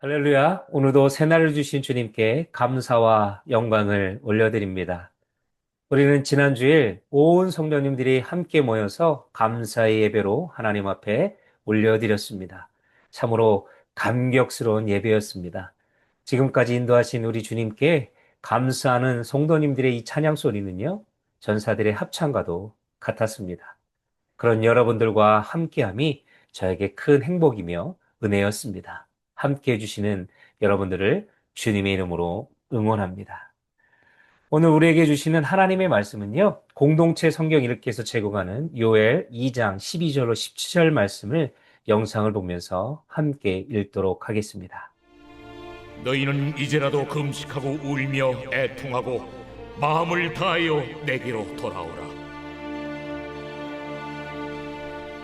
할렐루야. 오늘도 새날을 주신 주님께 감사와 영광을 올려드립니다. 우리는 지난 주일 온 성도님들이 함께 모여서 감사의 예배로 하나님 앞에 올려드렸습니다. 참으로 감격스러운 예배였습니다. 지금까지 인도하신 우리 주님께 감사하는 성도님들의 이 찬양 소리는요, 전사들의 합창과도 같았습니다. 그런 여러분들과 함께함이 저에게 큰 행복이며 은혜였습니다. 함께 해주시는 여러분들을 주님의 이름으로 응원합니다. 오늘 우리에게 주시는 하나님의 말씀은요, 공동체 성경 읽기에서 제공하는 요엘 2장 12절로 17절 말씀을 영상을 보면서 함께 읽도록 하겠습니다. 너희는 이제라도 금식하고 울며 애통하고 마음을 다하여 내게로 돌아오라.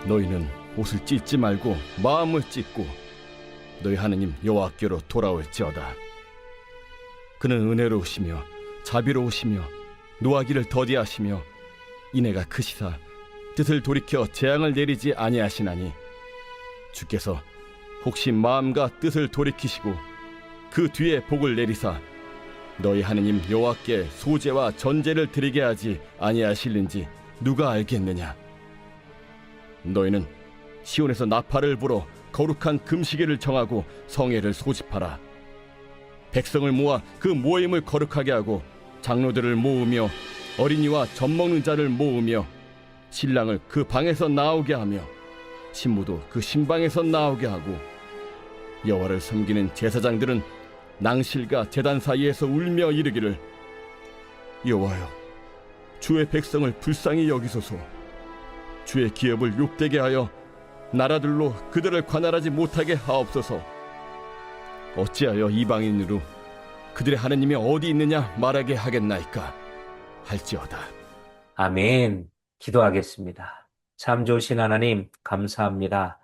너희는 옷을 찢지 말고 마음을 찢고 너희 하느님 여호와께로 돌아올지어다. 그는 은혜로우시며 자비로우시며 노하기를 더디하시며 인애가 크시사 뜻을 돌이켜 재앙을 내리지 아니하시나니 주께서 혹시 마음과 뜻을 돌이키시고 그 뒤에 복을 내리사 너희 하느님 여호와께 소제와 전제를 드리게 하지 아니하실는지 누가 알겠느냐. 너희는 시온에서 나팔을 불어 거룩한 금시계를 정하고 성회를 소집하라. 백성을 모아 그 모임을 거룩하게 하고 장로들을 모으며 어린이와 젖먹는 자를 모으며 신랑을 그 방에서 나오게 하며 신부도 그 신방에서 나오게 하고 여호와를 섬기는 제사장들은 낭실과 제단 사이에서 울며 이르기를 여호와여 주의 백성을 불쌍히 여기소서. 주의 기업을 욕되게 하여 나라들로 그들을 관할하지 못하게 하옵소서. 어찌하여 이방인으로 그들의 하느님이 어디 있느냐 말하게 하겠나이까 할지어다. 아멘. 기도하겠습니다. 참 좋으신 하나님, 감사합니다.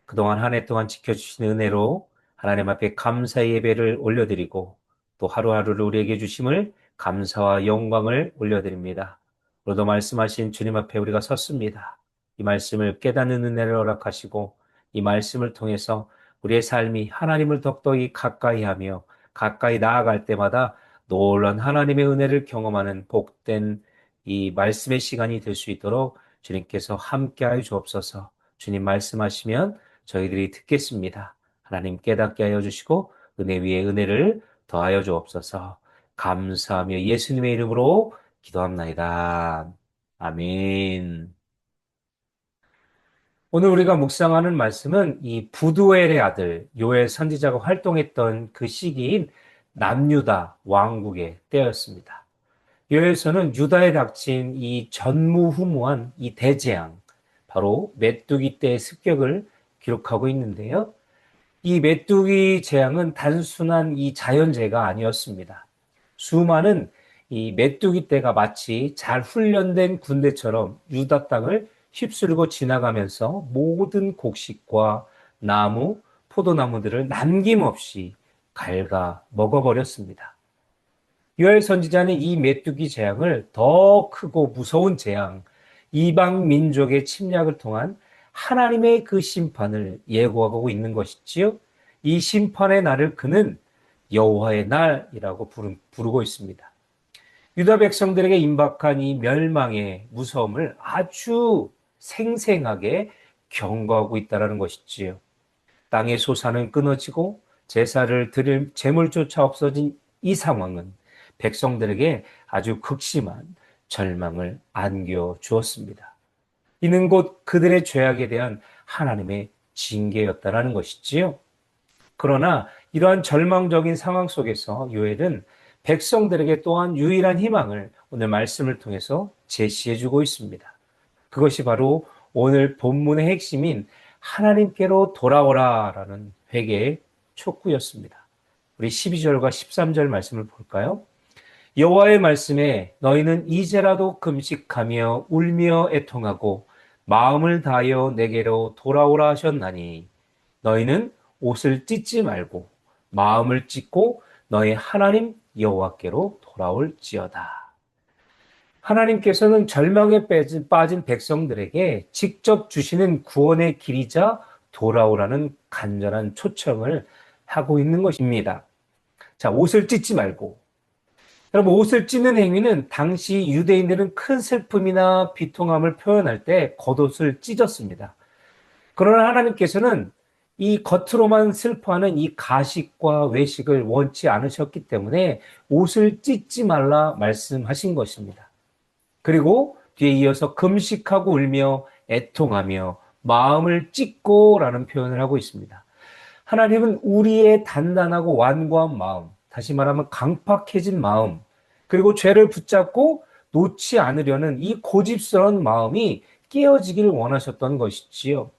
그동안 한 해 동안 지켜주신 은혜로 하나님 앞에 감사의 예배를 올려드리고 또 하루하루를 우리에게 주심을 감사와 영광을 올려드립니다. 오늘도 말씀하신 주님 앞에 우리가 섰습니다. 이 말씀을 깨닫는 은혜를 허락하시고 이 말씀을 통해서 우리의 삶이 하나님을 더욱더 가까이 하며 가까이 나아갈 때마다 놀라운 하나님의 은혜를 경험하는 복된 이 말씀의 시간이 될 수 있도록 주님께서 함께하여 주옵소서. 주님 말씀하시면 저희들이 듣겠습니다. 하나님 깨닫게 하여 주시고 은혜 위에 은혜를 더하여 주옵소서. 감사하며 예수님의 이름으로 기도합나이다. 아멘. 오늘 우리가 묵상하는 말씀은 이 부두엘의 아들 요엘 선지자가 활동했던 그 시기인 남유다 왕국의 때였습니다. 요엘서는 유다에 닥친 이 전무후무한 이 대재앙, 바로 메뚜기 때의 습격을 기록하고 있는데요. 이 메뚜기 재앙은 단순한 이 자연재해가 아니었습니다. 수많은 이 메뚜기 떼가 마치 잘 훈련된 군대처럼 유다 땅을 휩쓸고 지나가면서 모든 곡식과 나무, 포도나무들을 남김없이 갉아 먹어버렸습니다. 요엘 선지자는 이 메뚜기 재앙을 더 크고 무서운 재앙, 이방 민족의 침략을 통한 하나님의 그 심판을 예고하고 있는 것이지요. 이 심판의 날을 그는 여호와의 날이라고 부르고 있습니다. 유다 백성들에게 임박한 이 멸망의 무서움을 아주 생생하게 경고하고 있다는 것이지요. 땅의 소산은 끊어지고 제사를 드릴 재물조차 없어진 이 상황은 백성들에게 아주 극심한 절망을 안겨주었습니다. 이는 곧 그들의 죄악에 대한 하나님의 징계였다라는 것이지요. 그러나 이러한 절망적인 상황 속에서 요엘은 백성들에게 또한 유일한 희망을 오늘 말씀을 통해서 제시해주고 있습니다. 그것이 바로 오늘 본문의 핵심인 하나님께로 돌아오라라는 회개의 촉구였습니다. 우리 12절과 13절 말씀을 볼까요? 여호와의 말씀에 너희는 이제라도 금식하며 울며 애통하고 마음을 다하여 내게로 돌아오라 하셨나니 너희는 옷을 찢지 말고 마음을 찢고 너희 하나님 여호와께로 돌아올지어다. 하나님께서는 절망에 빠진 백성들에게 직접 주시는 구원의 길이자 돌아오라는 간절한 초청을 하고 있는 것입니다. 자, 옷을 찢지 말고. 여러분, 옷을 찢는 행위는 당시 유대인들은 큰 슬픔이나 비통함을 표현할 때 겉옷을 찢었습니다. 그러나 하나님께서는 이 겉으로만 슬퍼하는 이 가식과 외식을 원치 않으셨기 때문에 옷을 찢지 말라 말씀하신 것입니다. 그리고 뒤에 이어서 금식하고 울며 애통하며 마음을 찢고라는 표현을 하고 있습니다. 하나님은 우리의 단단하고 완고한 마음, 다시 말하면 강팍해진 마음, 그리고 죄를 붙잡고 놓지 않으려는 이 고집스러운 마음이 깨어지기를 원하셨던 것이지요.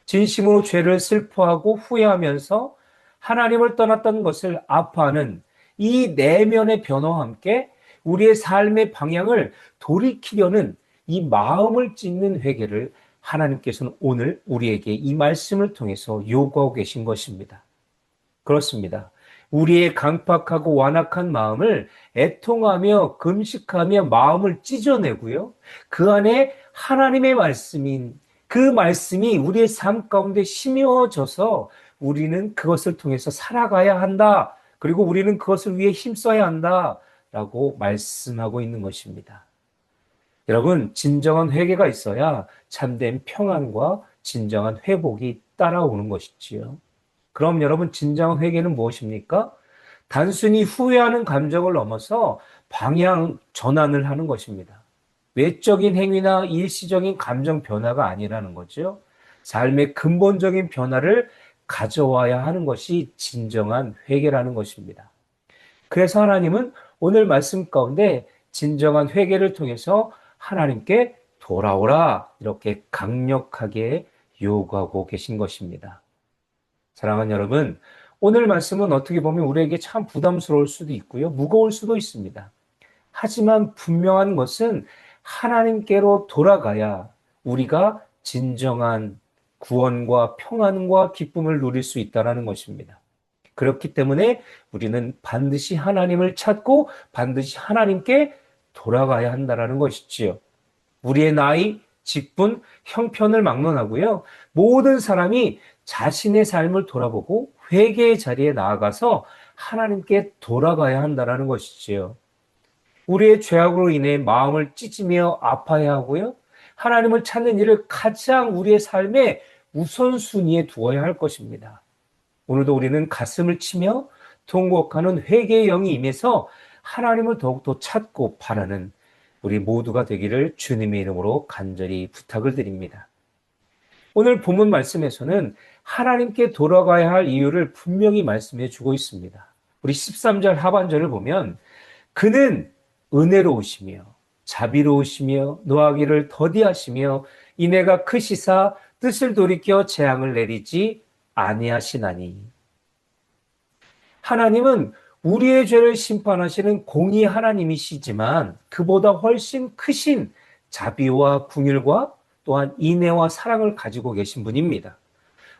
진심으로 죄를 슬퍼하고 후회하면서 하나님을 떠났던 것을 아파하는 이 내면의 변화와 함께 우리의 삶의 방향을 돌이키려는 이 마음을 찢는 회개를 하나님께서는 오늘 우리에게 이 말씀을 통해서 요구하고 계신 것입니다. 그렇습니다. 우리의 강팍하고 완악한 마음을 애통하며 금식하며 마음을 찢어내고요. 그 안에 하나님의 말씀인 그 말씀이 우리의 삶 가운데 심어져서 우리는 그것을 통해서 살아가야 한다. 그리고 우리는 그것을 위해 힘써야 한다. 라고 말씀하고 있는 것입니다. 여러분, 진정한 회개가 있어야 참된 평안과 진정한 회복이 따라오는 것이지요. 그럼 여러분, 진정한 회개는 무엇입니까? 단순히 후회하는 감정을 넘어서 방향 전환을 하는 것입니다. 외적인 행위나 일시적인 감정 변화가 아니라는 거죠. 삶의 근본적인 변화를 가져와야 하는 것이 진정한 회개라는 것입니다. 그래서 하나님은 오늘 말씀 가운데 진정한 회개를 통해서 하나님께 돌아오라 이렇게 강력하게 요구하고 계신 것입니다. 사랑하는 여러분, 오늘 말씀은 어떻게 보면 우리에게 참 부담스러울 수도 있고요. 무거울 수도 있습니다. 하지만 분명한 것은 하나님께로 돌아가야 우리가 진정한 구원과 평안과 기쁨을 누릴 수 있다는 것입니다. 그렇기 때문에 우리는 반드시 하나님을 찾고 반드시 하나님께 돌아가야 한다는 것이지요. 우리의 나이, 직분, 형편을 막론하고요. 모든 사람이 자신의 삶을 돌아보고 회개의 자리에 나아가서 하나님께 돌아가야 한다는 것이지요. 우리의 죄악으로 인해 마음을 찢으며 아파야 하고요. 하나님을 찾는 일을 가장 우리의 삶의 우선순위에 두어야 할 것입니다. 오늘도 우리는 가슴을 치며 통곡하는 회개의 영이 임해서 하나님을 더욱더 찾고 바라는 우리 모두가 되기를 주님의 이름으로 간절히 부탁을 드립니다. 오늘 본문 말씀에서는 하나님께 돌아가야 할 이유를 분명히 말씀해 주고 있습니다. 우리 13절 하반절을 보면 그는 은혜로우시며 자비로우시며 노하기를 더디하시며 인애가 크시사 뜻을 돌이켜 재앙을 내리지 아니하시나니. 하나님은 우리의 죄를 심판하시는 공의 하나님이시지만 그보다 훨씬 크신 자비와 긍휼과 또한 인애와 사랑을 가지고 계신 분입니다.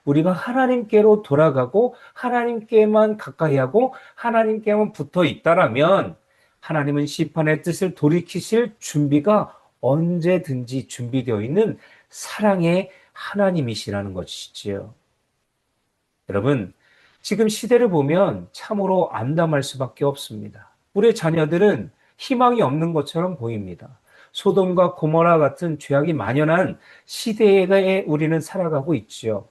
우리가 하나님께로 돌아가고 하나님께만 가까이 하고 하나님께만 붙어 있다라면 하나님은 심판의 뜻을 돌이키실 준비가 언제든지 준비되어 있는 사랑의 하나님이시라는 것이지요. 여러분, 지금 시대를 보면 참으로 암담할 수밖에 없습니다. 우리의 자녀들은 희망이 없는 것처럼 보입니다. 소돔과 고모라 같은 죄악이 만연한 시대에 우리는 살아가고 있지요.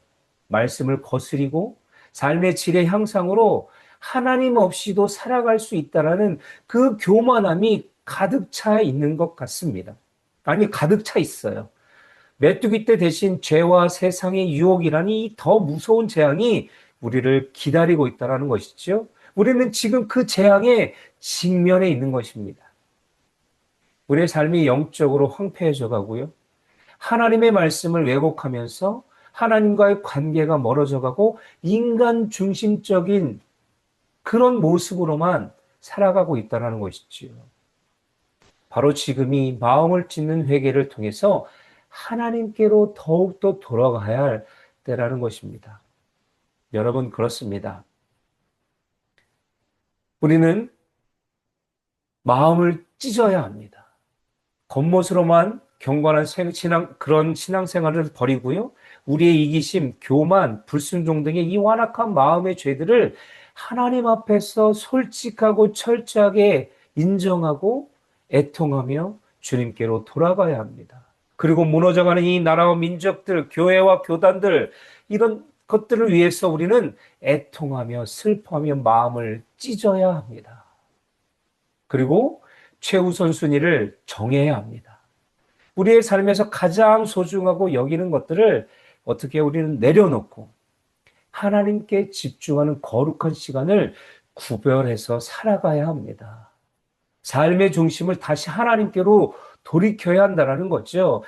말씀을 거스리고 삶의 질의 향상으로 하나님 없이도 살아갈 수 있다라는 그 교만함이 가득 차 있는 것 같습니다. 아니, 가득 차 있어요. 메뚜기 때 대신 죄와 세상의 유혹이라니 더 무서운 재앙이 우리를 기다리고 있다는 것이죠. 우리는 지금 그 재앙의 직면에 있는 것입니다. 우리의 삶이 영적으로 황폐해져 가고요. 하나님의 말씀을 왜곡하면서 하나님과의 관계가 멀어져 가고 인간 중심적인 그런 모습으로만 살아가고 있다는 것이지요. 바로 지금이 마음을 찢는 회개를 통해서 하나님께로 더욱더 돌아가야 할 때라는 것입니다. 여러분, 그렇습니다. 우리는 마음을 찢어야 합니다. 겉멋으로만 경건한 그런 신앙생활을 버리고요. 우리의 이기심, 교만, 불순종 등의 이 완악한 마음의 죄들을 하나님 앞에서 솔직하고 철저하게 인정하고 애통하며 주님께로 돌아가야 합니다. 그리고 무너져가는 이 나라와 민족들, 교회와 교단들, 이런 것들을 위해서 우리는 애통하며 슬퍼하며 마음을 찢어야 합니다. 그리고 최우선 순위를 정해야 합니다. 우리의 삶에서 가장 소중하고 여기는 것들을 어떻게 우리는 내려놓고 하나님께 집중하는 거룩한 시간을 구별해서 살아가야 합니다. 삶의 중심을 다시 하나님께로 돌이켜야 한다는 거죠.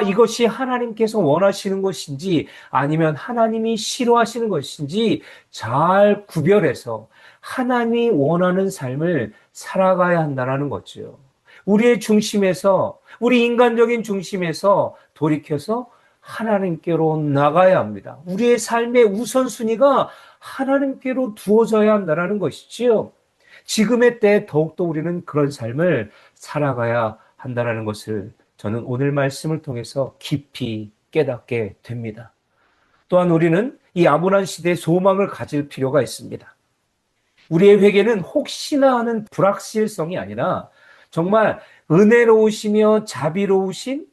이것이 하나님께서 원하시는 것인지 아니면 하나님이 싫어하시는 것인지 잘 구별해서 하나님이 원하는 삶을 살아가야 한다는 거죠. 우리의 중심에서, 우리 인간적인 중심에서 돌이켜서 하나님께로 나가야 합니다. 우리의 삶의 우선순위가 하나님께로 두어져야 한다는 것이지요. 지금의 때에 더욱더 우리는 그런 삶을 살아가야 한다는 것을 저는 오늘 말씀을 통해서 깊이 깨닫게 됩니다. 또한 우리는 이 암울한 시대에 소망을 가질 필요가 있습니다. 우리의 회개는 혹시나 하는 불확실성이 아니라 정말 은혜로우시며 자비로우신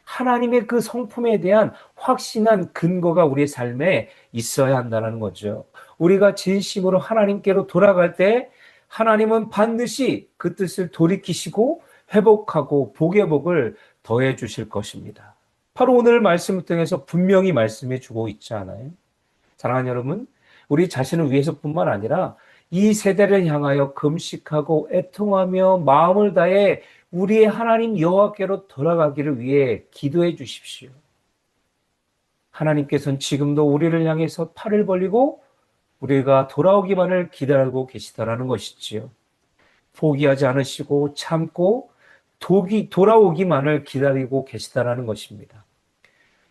하나님의 그 성품에 대한 확신한 근거가 우리의 삶에 있어야 한다는 거죠. 우리가 진심으로 하나님께로 돌아갈 때 하나님은 반드시 그 뜻을 돌이키시고 회복하고 복의 복을 더해 주실 것입니다. 바로 오늘 말씀을 통해서 분명히 말씀해 주고 있지 않아요? 사랑하는 여러분, 우리 자신을 위해서뿐만 아니라 이 세대를 향하여 금식하고 애통하며 마음을 다해 우리의 하나님 여호와께로 돌아가기를 위해 기도해 주십시오. 하나님께서는 지금도 우리를 향해서 팔을 벌리고 우리가 돌아오기만을 기다리고 계시다라는 것이지요. 포기하지 않으시고 참고 돌아오기만을 기다리고 계시다라는 것입니다.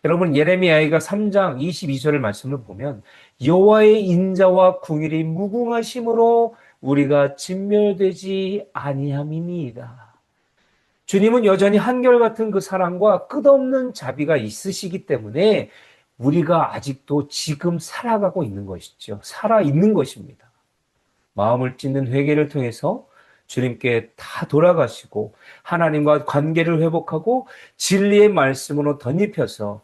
여러분, 예레미야가 3장 22절의 말씀을 보면 여호와의 인자와 궁일이 무궁하심으로 우리가 진멸되지 아니함이니이다. 주님은 여전히 한결같은 그 사랑과 끝없는 자비가 있으시기 때문에 우리가 아직도 지금 살아가고 있는 것이죠. 살아있는 것입니다. 마음을 찢는 회개를 통해서 주님께 다 돌아가시고 하나님과 관계를 회복하고 진리의 말씀으로 덧입혀서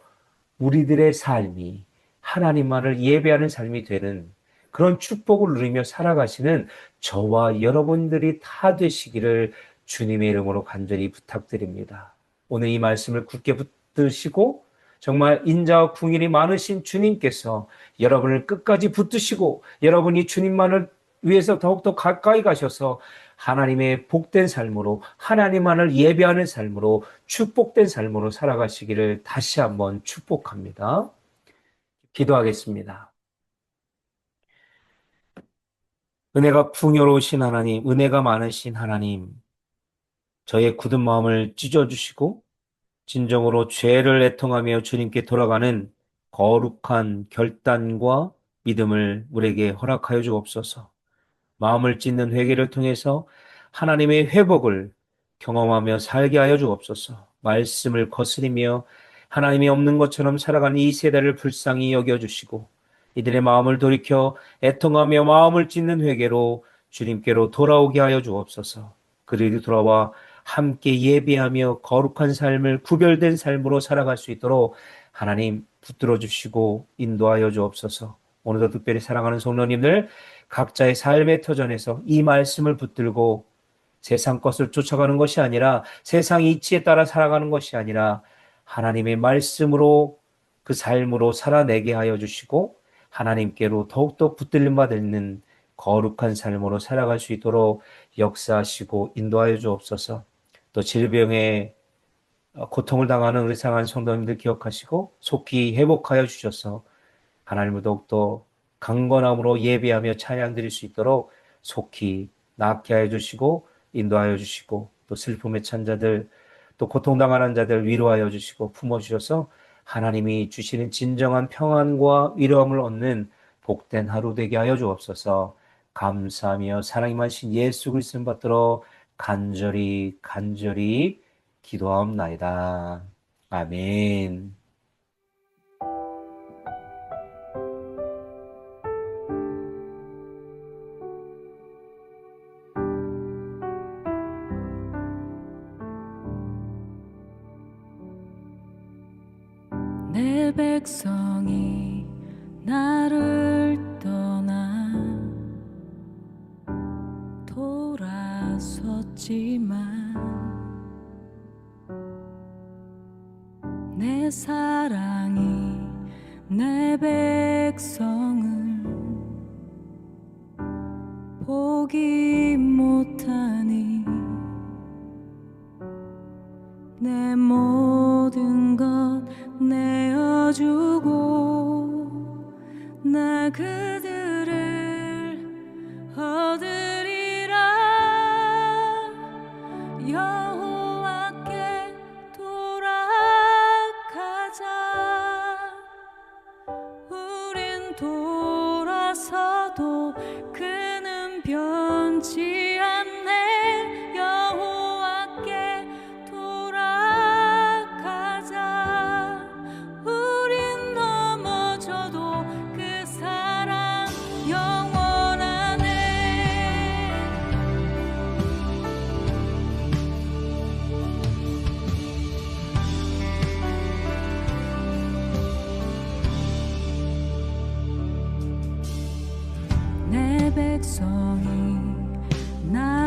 우리들의 삶이 하나님만을 예배하는 삶이 되는 그런 축복을 누리며 살아가시는 저와 여러분들이 다 되시기를 주님의 이름으로 간절히 부탁드립니다. 오늘 이 말씀을 굳게 붙드시고 정말 인자와 궁일이 많으신 주님께서 여러분을 끝까지 붙드시고 여러분이 주님만을 위해서 더욱더 가까이 가셔서 하나님의 복된 삶으로 하나님만을 예배하는 삶으로 축복된 삶으로 살아가시기를 다시 한번 축복합니다. 기도하겠습니다. 은혜가 풍요로우신 하나님, 은혜가 많으신 하나님, 저의 굳은 마음을 찢어주시고 진정으로 죄를 애통하며 주님께 돌아가는 거룩한 결단과 믿음을 우리에게 허락하여 주옵소서. 마음을 찢는 회개를 통해서 하나님의 회복을 경험하며 살게 하여 주옵소서. 말씀을 거스리며 하나님이 없는 것처럼 살아가는 이 세대를 불쌍히 여겨주시고 이들의 마음을 돌이켜 애통하며 마음을 찢는 회개로 주님께로 돌아오게 하여 주옵소서. 그들이 돌아와 함께 예배하며 거룩한 삶을 구별된 삶으로 살아갈 수 있도록 하나님 붙들어 주시고 인도하여 주옵소서. 오늘도 특별히 사랑하는 성도님들 각자의 삶의 터전에서 이 말씀을 붙들고 세상 것을 쫓아가는 것이 아니라 세상 이치에 따라 살아가는 것이 아니라 하나님의 말씀으로 그 삶으로 살아내게 하여 주시고 하나님께로 더욱더 붙들림 받는 거룩한 삶으로 살아갈 수 있도록 역사하시고 인도하여 주옵소서. 또 질병에 고통을 당하는 우리 사랑하는 성도님들 기억하시고 속히 회복하여 주셔서 하나님을 더욱더 강건함으로 예배하며 찬양 드릴 수 있도록 속히 낫게 하여 주시고 인도하여 주시고 또 슬픔에 찬 자들 또 고통당하는 자들 위로하여 주시고 품어주셔서 하나님이 주시는 진정한 평안과 위로함을 얻는 복된 하루 되게 하여 주옵소서. 감사하며 사랑이 많으신 예수 그리스도를 받들어 간절히 기도하옵나이다. 아멘. 내 백성이 나를 떠나 돌아섰지만 내 사랑이 내 백성을 포기 못하니 내 모든 것 내어주고 나 그들을 얻으리라. 여호와께 돌아가자. 우린 돌아서도 그는 변치 않네. 여호와께 돌아가자. 우린 넘어져도 그 사랑 영원하네. 내 백성이 나